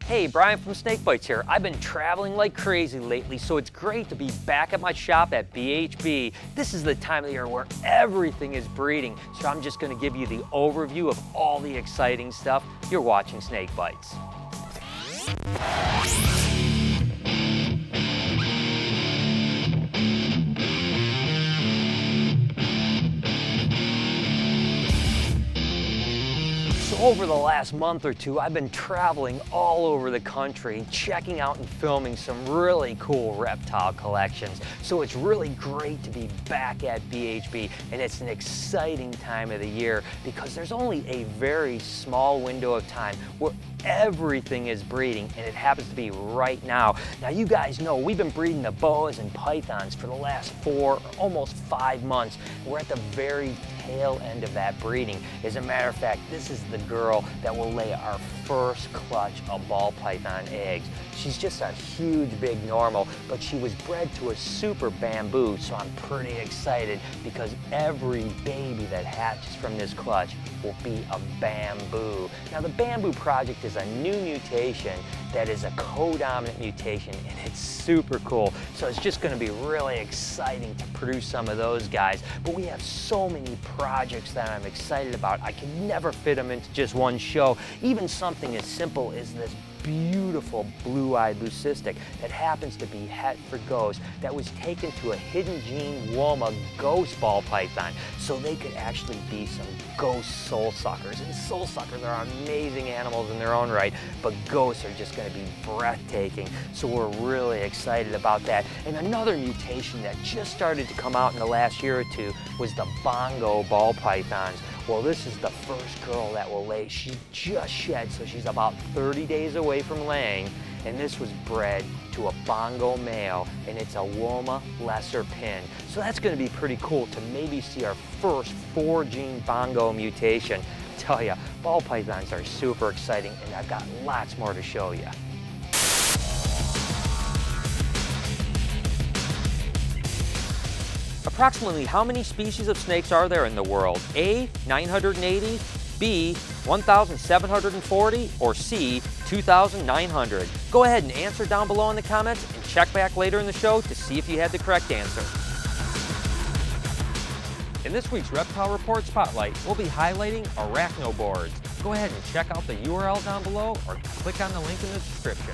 Hey, Brian from SnakeBytes here. I've been traveling like crazy lately, so it's great to be back at my shop at BHB. This is the time of the year where everything is breeding, so I'm just going to give you the overview of all the exciting stuff. You're watching SnakeBytes. Over the last month or two, I've been traveling all over the country, checking out and filming some really cool reptile collections. So it's really great to be back at BHB, and it's an exciting time of the year because there's only a very small window of time where everything is breeding, and it happens to be right now. Now, you guys know we've been breeding the boas and pythons for the last 4, almost 5 months. We're at the very tail end of that breeding. As a matter of fact, this is the girl that will lay our first clutch of ball python eggs. She's just a huge big normal, but she was bred to a super bamboo, so I'm pretty excited because every baby that hatches from this clutch will be a bamboo. Now, the bamboo project is a new mutation that is a co-dominant mutation, and it's super cool. So it's just going to be really exciting to produce some of those guys. But we have so many projects that I'm excited about. I can never fit them into just one show. Even something as simple as this beautiful blue-eyed leucistic that happens to be het for ghost that was taken to a hidden gene Woma ghost ball python so they could actually be some ghost soul suckers. And soul suckers are amazing animals in their own right, but ghosts are just going to be breathtaking. So we're really excited about that. And another mutation that just started to come out in the last year or two was the bongo ball pythons. Well, this is the first girl that will lay. She just shed, so she's about 30 days away from laying, and this was bred to a bongo male, and it's a Woma lesser pin. So that's going to be pretty cool to maybe see our first 4-gene bongo mutation. I tell you, ball pythons are super exciting, and I've got lots more to show you. Approximately how many species of snakes are there in the world? A, 980, B, 1,740, or C, 2,900? Go ahead and answer down below in the comments and check back later in the show to see if you had the correct answer. In this week's Reptile Report Spotlight, we'll be highlighting arachnoboards. Go ahead and check out the URL down below or click on the link in the description.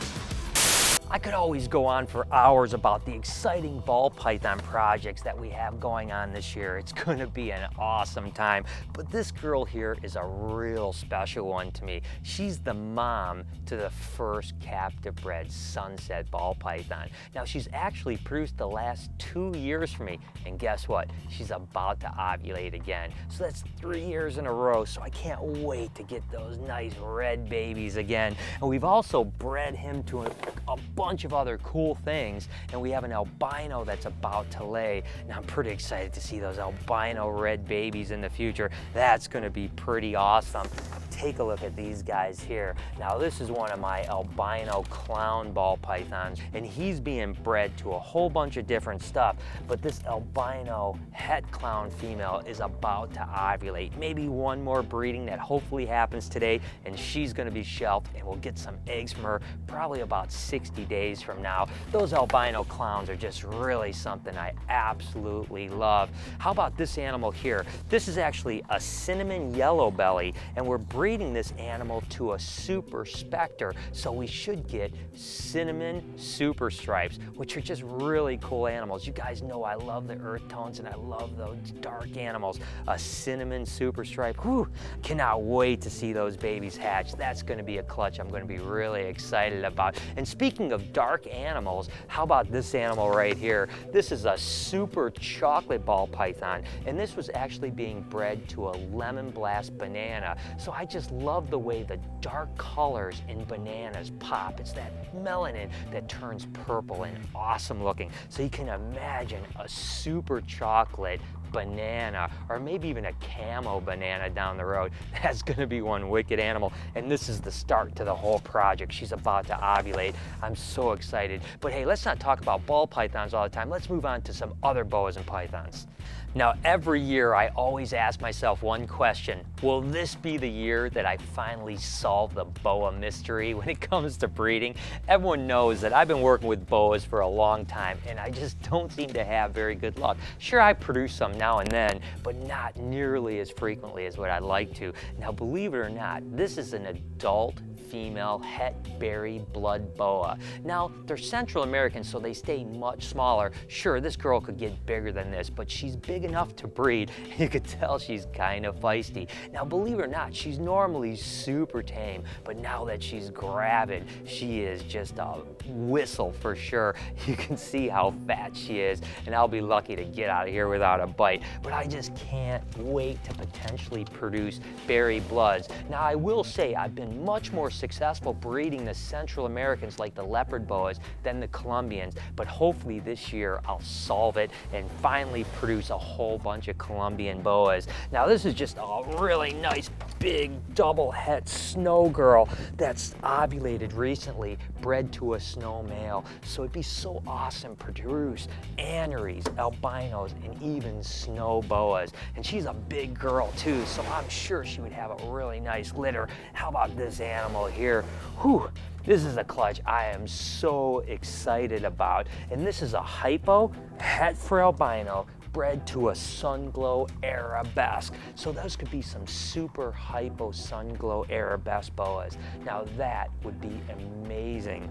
I could always go on for hours about the exciting ball python projects that we have going on this year. It's going to be an awesome time. But this girl here is a real special one to me. She's the mom to the first captive bred sunset ball python. Now, she's actually produced the last 2 years for me. And guess what? She's about to ovulate again. So that's 3 years in a row. So I can't wait to get those nice red babies again. And we've also bred him to a bunch of other cool things, and we have an albino that's about to lay, and I'm pretty excited to see those albino red babies in the future. That's going to be pretty awesome. Take a look at these guys here. Now, this is one of my albino clown ball pythons, and he's being bred to a whole bunch of different stuff, but this albino het clown female is about to ovulate. Maybe one more breeding that hopefully happens today, and she's going to be shelved, and we'll get some eggs from her probably about 60 days from now. Those albino clowns are just really something I absolutely love. How about this animal here? This is actually a cinnamon yellow belly, and we're breeding this animal to a super specter, so we should get cinnamon super stripes, which are just really cool animals. You guys know I love the earth tones and I love those dark animals. A cinnamon super stripe, whew, cannot wait to see those babies hatch. That's going to be a clutch I'm going to be really excited about. And speaking of dark animals, how about this animal right here? This is a super chocolate ball python, and this was actually being bred to a lemon blast banana. So I just love the way the dark colors in bananas pop. It's that melanin that turns purple and awesome looking. So you can imagine a super chocolate banana, or maybe even a camo banana down the road. That's gonna be one wicked animal, and this is the start to the whole project. She's about to ovulate. I'm so excited. But hey, let's not talk about ball pythons all the time. Let's move on to some other boas and pythons. Now, every year I always ask myself one question: will this be the year that I finally solve the boa mystery when it comes to breeding? Everyone knows that I've been working with boas for a long time, and I just don't seem to have very good luck. Sure, I produce some now and then, but not nearly as frequently as what I'd like to. Now, believe it or not, this is an adult female het berry blood boa. Now, they're Central American, so they stay much smaller. Sure, this girl could get bigger than this, but she's big enough to breed. You could tell she's kind of feisty. Now, believe it or not, she's normally super tame, but now that she's gravid, she is just a whistle for sure. You can see how fat she is, and I'll be lucky to get out of here without a bite. But I just can't wait to potentially produce berry bloods. Now, I will say I've been much more successful breeding the Central Americans like the leopard boas than the Colombians, but hopefully this year I'll solve it and finally produce a whole bunch of Colombian boas. Now, this is just a really nice big double het snow girl that's ovulated recently, bred to a snow male. So it'd be so awesome to produce anneries, albinos, and even snow boas. And she's a big girl too, so I'm sure she would have a really nice litter. How about this animal here? Whew. This is a clutch I am so excited about. And this is a hypo het for albino, bred to a Sunglow Arabesque. So those could be some super hypo Sunglow Arabesque boas. Now that would be amazing.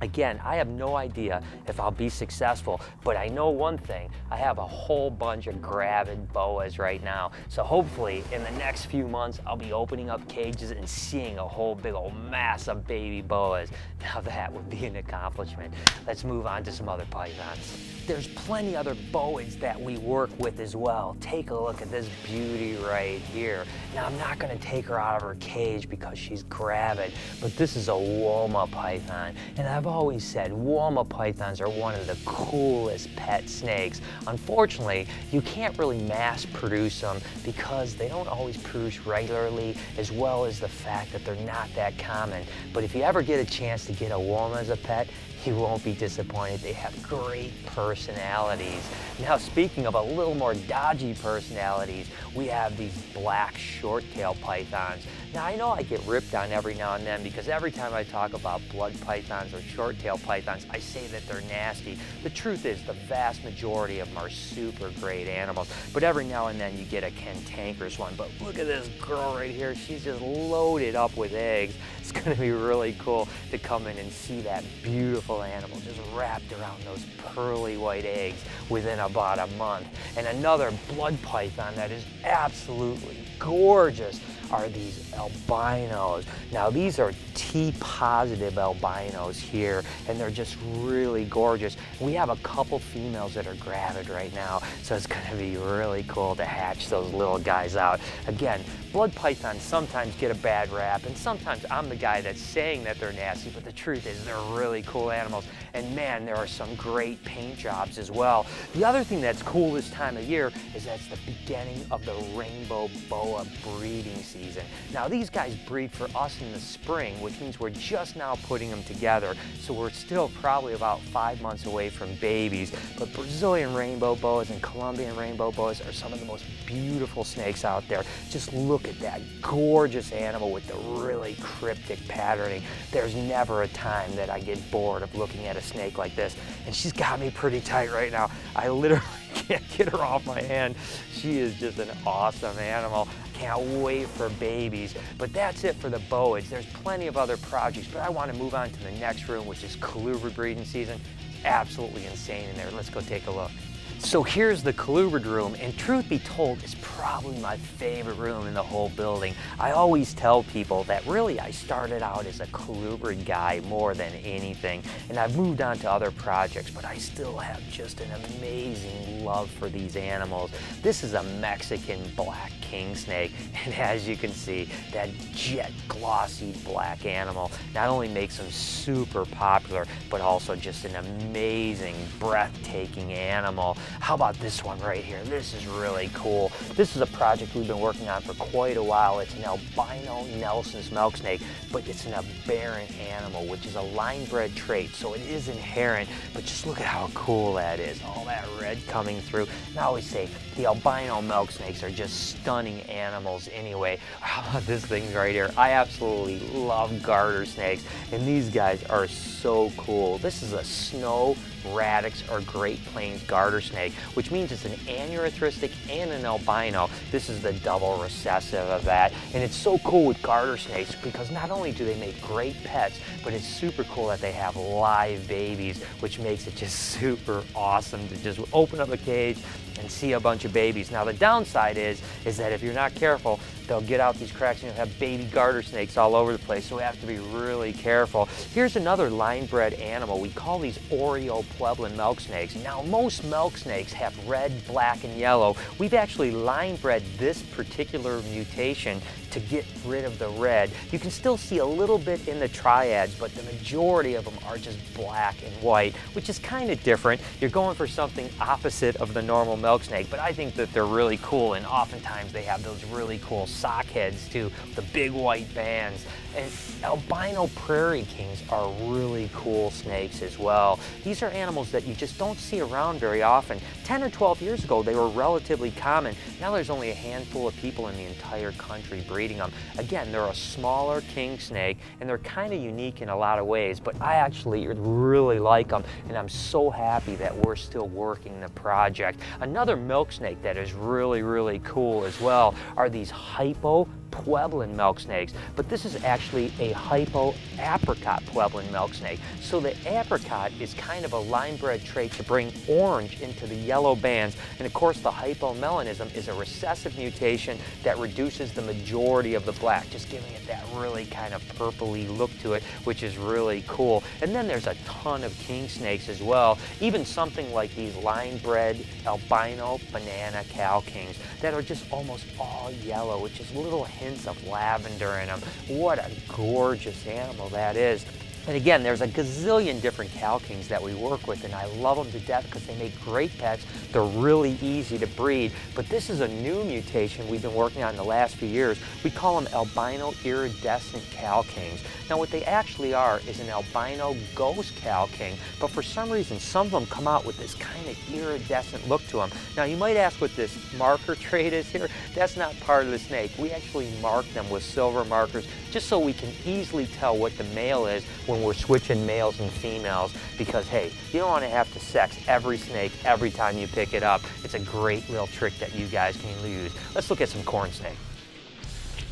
Again, I have no idea if I'll be successful, but I know one thing: I have a whole bunch of gravid boas right now. So hopefully in the next few months, I'll be opening up cages and seeing a whole big old mass of baby boas. Now that would be an accomplishment. Let's move on to some other pythons. There's plenty other boas that we work with as well. Take a look at this beauty right here. Now, I'm not gonna take her out of her cage because she's gravid, but this is a Woma python. And I've always said Woma pythons are one of the coolest pet snakes. Unfortunately, you can't really mass produce them because they don't always produce regularly, as well as the fact that they're not that common. But if you ever get a chance to get a Woma as a pet, you won't be disappointed. They have great personalities. Now, speaking of a little more dodgy personalities, we have these black short-tailed pythons. Now, I know I get ripped on every now and then because every time I talk about blood pythons or short-tailed pythons, I say that they're nasty. The truth is, the vast majority of them are super great animals, but every now and then you get a cantankerous one. But look at this girl right here. She's just loaded up with eggs. It's gonna be really cool to come in and see that beautiful animal just wrapped around those pearly white eggs within about a month. And another blood python that is absolutely gorgeous are these albinos. Now, these are T-positive albinos here, and they're just really gorgeous. We have a couple females that are gravid right now, so it's gonna be really cool to hatch those little guys out. Again, blood pythons sometimes get a bad rap, and sometimes I'm the guy that's saying that they're nasty, but the truth is they're really cool animals. And man, there are some great paint jobs as well. The other thing that's cool this time of year is that's the beginning of the rainbow boa breeding season. Now, these guys breed for us in the spring, which means we're just now putting them together. So we're still probably about 5 months away from babies. But Brazilian rainbow boas and Colombian rainbow boas are some of the most beautiful snakes out there. Just look at that gorgeous animal with the really cryptic patterning. There's never a time that I get bored of looking at a snake like this. And she's got me pretty tight right now. I literally can't get her off my hand. She is just an awesome animal. Can't wait for babies. But that's it for the boas. There's plenty of other projects, but I want to move on to the next room, which is colubrid breeding season. Absolutely insane in there. Let's go take a look. So here's the colubrid room, and truth be told, it's probably my favorite room in the whole building. I always tell people that really I started out as a colubrid guy more than anything, and I've moved on to other projects, but I still have just an amazing love for these animals. This is a Mexican black king snake, and as you can see, that jet glossy black animal not only makes them super popular, but also just an amazing, breathtaking animal. How about this one right here? This is really cool. This is a project we've been working on for quite a while. It's an albino Nelson's milksnake, but it's an aberrant animal, which is a line-bred trait, so it is inherent, but just look at how cool that is. All that red coming through. And I always say the albino milksnakes are just stunning animals anyway. How about this thing right here? I absolutely love garter snakes, and these guys are so cool. This is a snow radix or Great Plains garter snake, which means it's an anuretristic and an albino. This is the double recessive of that, and it's so cool with garter snakes because not only do they make great pets, but it's super cool that they have live babies, which makes it just super awesome to just open up a cage and see a bunch of babies. Now the downside is that if you're not careful, they'll get out these cracks and you'll have baby garter snakes all over the place, so we have to be really careful. Here's another line-bred animal. We call these Oreo Pueblan milk snakes. Now most milk snakes have red, black, and yellow. We've actually line-bred this particular mutation to get rid of the red. You can still see a little bit in the triads, but the majority of them are just black and white, which is kind of different. You're going for something opposite of the normal milk snake, but I think that they're really cool, and oftentimes they have those really cool sock heads too, the big white bands. And albino prairie kings are really cool snakes as well. These are animals that you just don't see around very often. 10 or 12 years ago, they were relatively common. Now there's only a handful of people in the entire country breeding them. Again, they're a smaller king snake, and they're kind of unique in a lot of ways, but I actually really like them, and I'm so happy that we're still working the project. Another milk snake that is really cool as well are these hypo Pueblan milk snakes, but this is actually a hypo apricot Pueblan milk snake. So the apricot is kind of a line-bred trait to bring orange into the yellow bands, and of course the hypomelanism is a recessive mutation that reduces the majority of the black, just giving it that really kind of purpley look to it, which is really cool. And then there's a ton of king snakes as well, even something like these line-bred albino banana cow kings that are just almost all yellow, with just little hints of lavender in them. What a gorgeous animal that is. And again, there's a gazillion different cow kings that we work with, and I love them to death because they make great pets. They're really easy to breed, but this is a new mutation we've been working on in the last few years. We call them albino iridescent cow kings. Now what they actually are is an albino ghost cow king, but for some reason some of them come out with this kind of iridescent look to them. Now you might ask what this marker trait is here. That's not part of the snake. We actually mark them with silver markers just so we can easily tell what the male is when we're switching males and females, because hey, you don't want to have to sex every snake every time you pick it up. It's a great little trick that you guys can use. Let's look at some corn snake.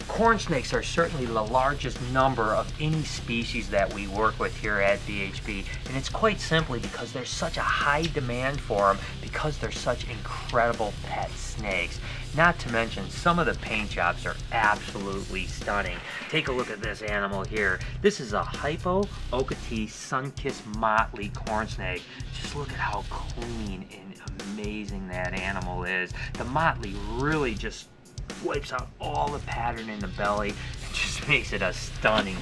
Corn snakes are certainly the largest number of any species that we work with here at BHB, and it's quite simply because there's such a high demand for them because they're such incredible pet snakes. Not to mention, some of the paint jobs are absolutely stunning. Take a look at this animal here. This is a hypo Okatee sun-kissed motley corn snake. Just look at how clean and amazing that animal is. The motley really just wipes out all the pattern in the belly and just makes it a stunning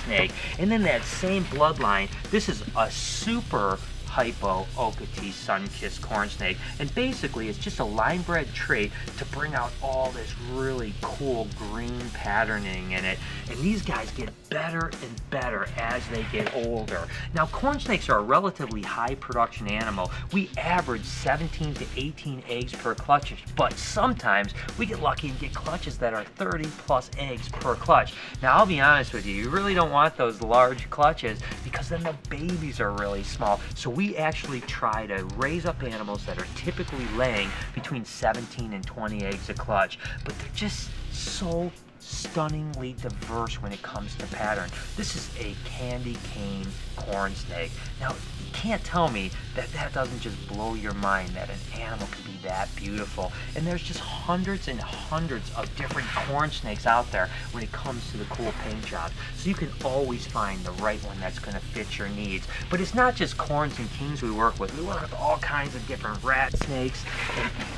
snake. And then that same bloodline, this is a super hypo Okatee sun-kissed corn snake, and basically it's just a line-bred trait to bring out all this really cool green patterning in it, and these guys get better and better as they get older. Now corn snakes are a relatively high production animal. We average 17 to 18 eggs per clutch, but sometimes we get lucky and get clutches that are 30 plus eggs per clutch. Now I'll be honest with you, you really don't want those large clutches because then the babies are really small. So we actually try to raise up animals that are typically laying between 17 and 20 eggs a clutch, but they're just so stunningly diverse when it comes to pattern. This is a candy cane corn snake. Now, you can't tell me that that doesn't just blow your mind, that an animal can be that beautiful. And there's just hundreds and hundreds of different corn snakes out there when it comes to the cool paint jobs. So you can always find the right one that's going to fit your needs. But it's not just corns and kings we work with. We work with all kinds of different rat snakes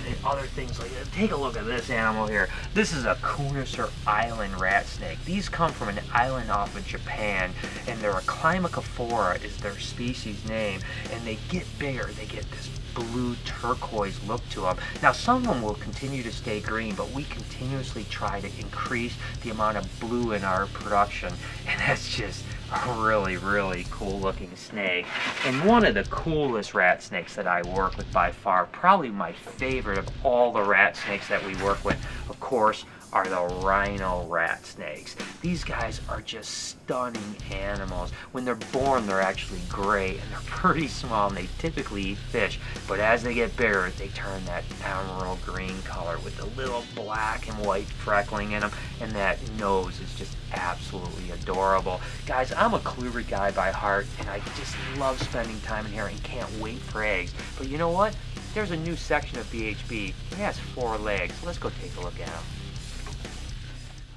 and other things like that. Take a look at this animal here. This is a Kunis or island rat snake. These come from an island off of Japan, and they're a Climacophora is their species name, and they get bigger. They get this blue turquoise look to them. Now some of them will continue to stay green, but we continuously try to increase the amount of blue in our production, and that's just a really, really cool looking snake. And one of the coolest rat snakes that I work with by far, probably my favorite of all the rat snakes that we work with, of course, are the rhino rat snakes. These guys are just stunning animals. When they're born, they're actually gray and they're pretty small, and they typically eat fish. But as they get bigger, they turn that emerald green color with a little black and white freckling in them, and that nose is just absolutely adorable. Guys, I'm a colubrid guy by heart, and I just love spending time in here and can't wait for eggs. But you know what? There's a new section of BHB. It has 4 legs. Let's go take a look at them.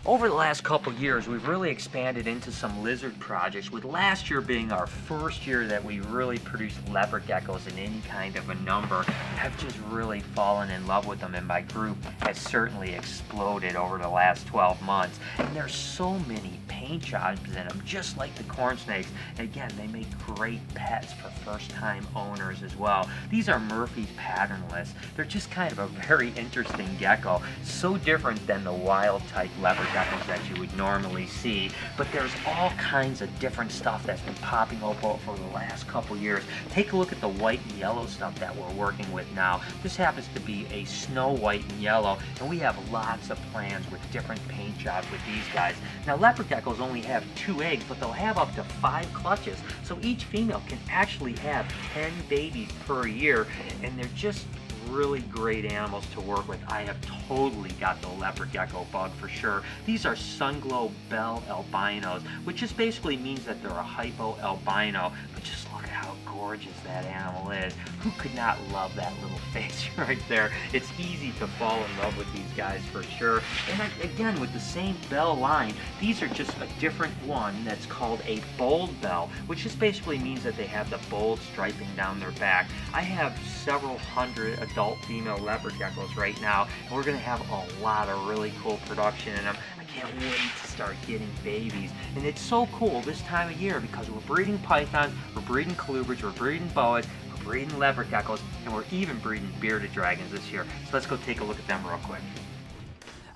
Over the last couple years, we've really expanded into some lizard projects, with last year being our first year that we really produced leopard geckos in any kind of a number. I've just really fallen in love with them, and my group has certainly exploded over the last 12 months. And there's so many paint jobs in them, just like the corn snakes. And again, they make great pets for first-time owners as well. These are Murphy's patternless. They're just kind of a very interesting gecko, so different than the wild-type leopard geckos that you would normally see. But there's all kinds of different stuff that's been popping up over the last couple years. Take a look at the white and yellow stuff that we're working with now. This happens to be a snow white and yellow, and we have lots of plans with different paint jobs with these guys. Now, leopard geckos only have 2 eggs, but they'll have up to 5 clutches, so each female can actually have 10 babies per year, and they're just really great animals to work with. I have totally got the leopard gecko bug for sure. These are sunglow bell albinos, which just basically means that they're a hypo-albino, but just look at how gorgeous that animal is. Who could not love that little face right there? It's easy to fall in love with these guys for sure. And again, with the same bell line, these are just a different one that's called a bold bell, which just basically means that they have the bold striping down their back. I have several hundred adult female leopard geckos right now, and we're going to have a lot of really cool production in them. I can't wait to start getting babies. And it's so cool this time of year because we're breeding pythons, we're breeding colubrids, we're breeding boas, we're breeding leopard geckos, and we're even breeding bearded dragons this year. So let's go take a look at them real quick.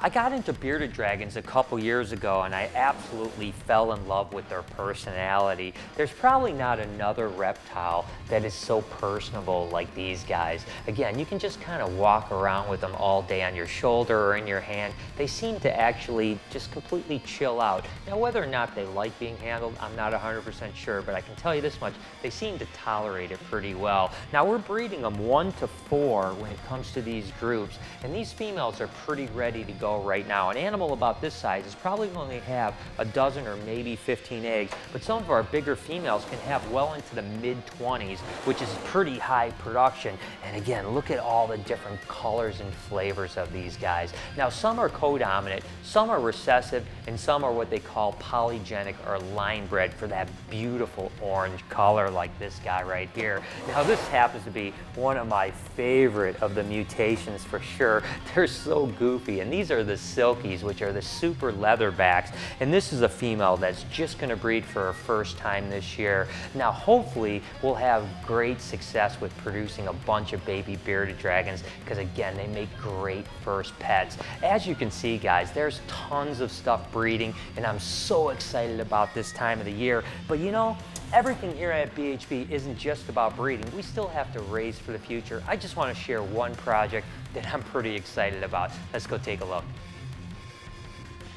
I got into bearded dragons a couple years ago, and I absolutely fell in love with their personality. There's probably not another reptile that is so personable like these guys. Again, you can just kind of walk around with them all day on your shoulder or in your hand. They seem to actually just completely chill out. Now, whether or not they like being handled, I'm not 100% sure, but I can tell you this much, they seem to tolerate it pretty well. Now, we're breeding them 1 to 4 when it comes to these groups, and these females are pretty ready to go right now. An animal about this size is probably going to have a dozen or maybe 15 eggs, but some of our bigger females can have well into the mid-20s, which is pretty high production. And again, look at all the different colors and flavors of these guys. Now, some are co-dominant, some are recessive, and some are what they call polygenic or line bred for that beautiful orange color like this guy right here. Now, this happens to be one of my favorite of the mutations for sure. They're so goofy, and these are the silkies, which are the super leatherbacks, and this is a female that's just going to breed for her first time this year. Now, hopefully we'll have great success with producing a bunch of baby bearded dragons, because again, they make great first pets. As you can see, guys, there's tons of stuff breeding, and I'm so excited about this time of the year. But you know, everything here at BHB isn't just about breeding. We still have to raise for the future. I just want to share one project that I'm pretty excited about. Let's go take a look.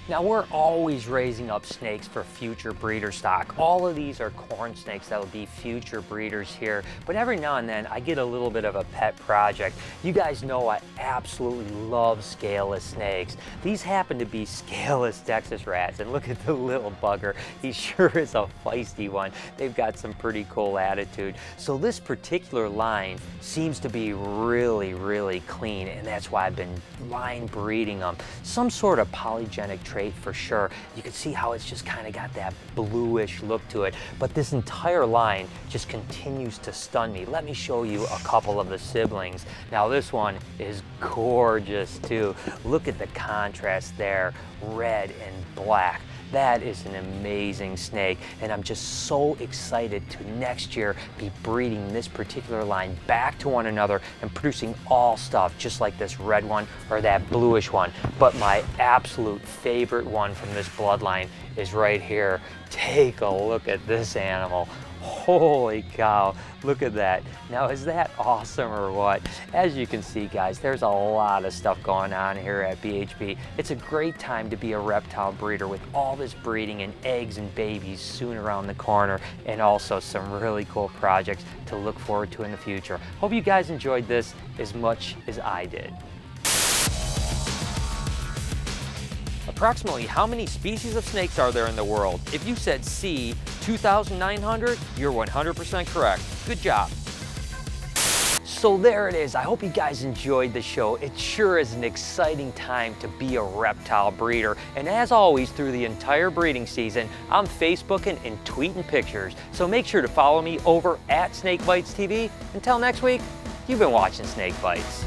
Now, we're always raising up snakes for future breeder stock. All of these are corn snakes that will be future breeders here, but every now and then I get a little bit of a pet project. You guys know I absolutely love scaleless snakes. These happen to be scaleless Texas rats, and look at the little bugger. He sure is a feisty one. They've got some pretty cool attitude. So this particular line seems to be really, really clean, and that's why I've been line breeding them. Some sort of polygenic trait for sure. You can see how it's just kind of got that bluish look to it. But this entire line just continues to stun me. Let me show you a couple of the siblings. Now this one is gorgeous too. Look at the contrast there, red and black. That is an amazing snake, and I'm just so excited to next year be breeding this particular line back to one another and producing all stuff just like this red one or that bluish one. But my absolute favorite one from this bloodline is right here. Take a look at this animal. Holy cow, look at that. Now, is that awesome or what? As you can see, guys, there's a lot of stuff going on here at BHB. It's a great time to be a reptile breeder with all this breeding and eggs and babies soon around the corner, and also some really cool projects to look forward to in the future. Hope you guys enjoyed this as much as I did. Approximately how many species of snakes are there in the world? If you said C, 2,900, you're 100% correct. Good job. So there it is. I hope you guys enjoyed the show. It sure is an exciting time to be a reptile breeder. And as always, through the entire breeding season, I'm Facebooking and tweeting pictures. So make sure to follow me over at SnakeBytesTV. Until next week, you've been watching Snake Bites.